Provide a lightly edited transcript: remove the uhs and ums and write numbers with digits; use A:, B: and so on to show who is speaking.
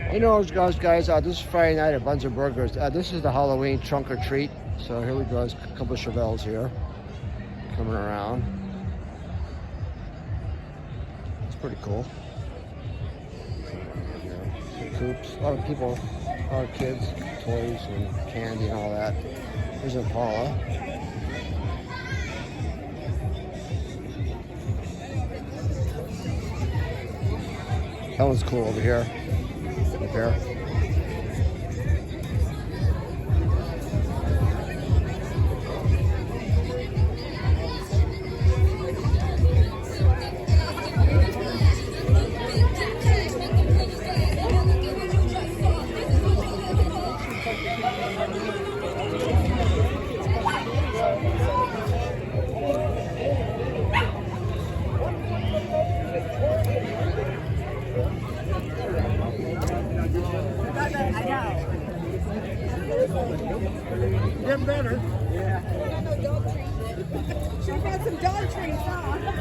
A: Hey, Nonno, guys. This is Friday night at Buns and Burgers. This is the Halloween trunk or treat. So here we go. There's a couple of Chevelles here coming around. It's pretty cool. Coops. A lot of people, a lot of kids, toys and candy and all that. Here's Impala. That one's cool over here. Up here.
B: Getting better. Yeah. Should have had some dog treats, huh?